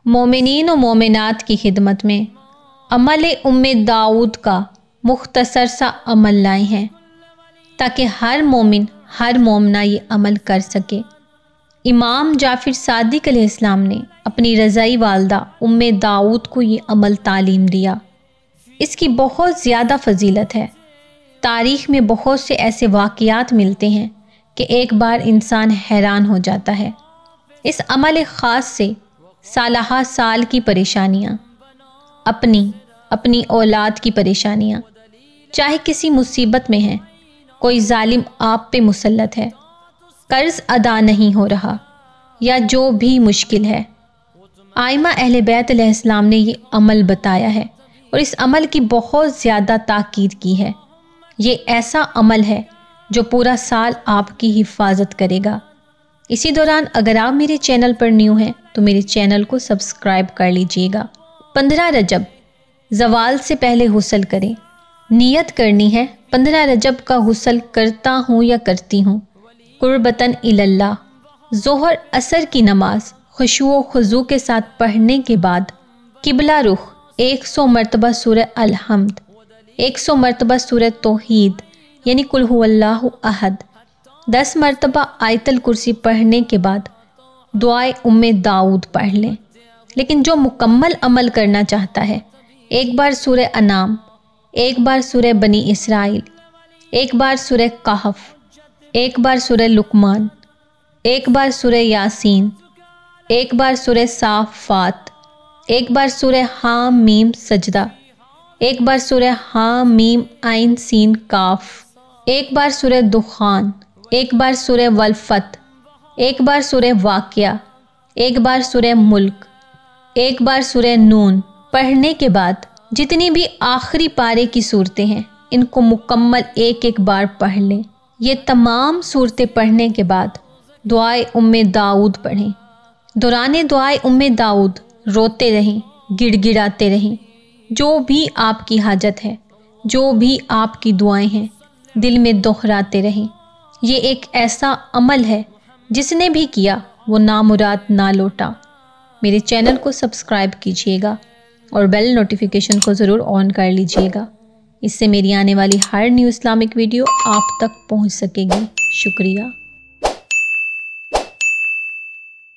मोमिनीन व मोमिनात की खिदमत में अमल उम्मे दाऊद का मुख्तसर सा अमल लाए हैं ताकि हर मोमिन हर मोमना ये अमल कर सके। इमाम जाफ़िर सादिक अलैहिस्सलाम ने अपनी रज़ाई वालदा उम्मे दाऊद को ये अमल तालीम दिया। इसकी बहुत ज़्यादा फजीलत है। तारीख़ में बहुत से ऐसे वाक़यात मिलते हैं कि एक बार इंसान हैरान हो जाता है। इस अमल ख़ास से सालहा साल की परेशानियाँ, अपनी औलाद की परेशानियाँ, चाहे किसी मुसीबत में हैं, कोई जालिम आप पे मुसल्लत है, कर्ज़ अदा नहीं हो रहा या जो भी मुश्किल है, आइमा अहले बैत अलैहिस्सलाम ने ये अमल बताया है और इस अमल की बहुत ज़्यादा ताकीद की है। ये ऐसा अमल है जो पूरा साल आपकी हिफाजत करेगा। इसी दौरान अगर आप मेरे चैनल पर न्यू हैं तो मेरे चैनल को सब्सक्राइब कर लीजिएगा। 15 रजब ज़वाल से पहले हुसल करें। नियत करनी है 15 रजब का हुसल करता हूँ या करती हूँ कुर्बतन इल्लाह। ज़ोहर असर की नमाज खुशू व खुजू के साथ पढ़ने के बाद किबला रुख 100 मरतबा सूरह अल-हम्द, 100 मरतबा सूरह तौहीद यानी कुल हुवल्लाहु अहद, 10 मरतबा आयतल कुर्सी पढ़ने के बाद दुआए उम्मे दाऊद पढ़ लें। लेकिन जो मुकम्मल अमल करना चाहता है, एक बार सूरह अनाम, एक बार सूरह बनी इसराइल, एक बार सूरह कहफ, एक बार सूरह लुकमान, एक बार सूरह यासीन, एक बार सूरह साफ़ात, एक बार सूरह हाम मीम सजदा, एक बार सूरह हाम मीम आइन सीन काफ, एक बार सूरह दुखान, एक बार सूरह वल्फत, एक बार सूरह वाक़िया, एक बार सूरह मुल्क, एक बार सूरह नून पढ़ने के बाद जितनी भी आखिरी पारे की सूरतें हैं इनको मुकम्मल एक एक बार पढ़ लें। ये तमाम सूरतें पढ़ने के बाद दुआए उम्मे दाऊद पढ़ें। दौरान दुआए उम्मे दाऊद रोते रहें, गिड़गिड़ाते रहें। जो भी आपकी हाजत है, जो भी आपकी दुआएं हैं, दिल में दोहराते रहें। ये एक ऐसा अमल है जिसने भी किया वो नामुराद ना लौटा। मेरे चैनल को सब्सक्राइब कीजिएगा और बेल नोटिफिकेशन को ज़रूर ऑन कर लीजिएगा। इससे मेरी आने वाली हर न्यू इस्लामिक वीडियो आप तक पहुंच सकेगी। शुक्रिया।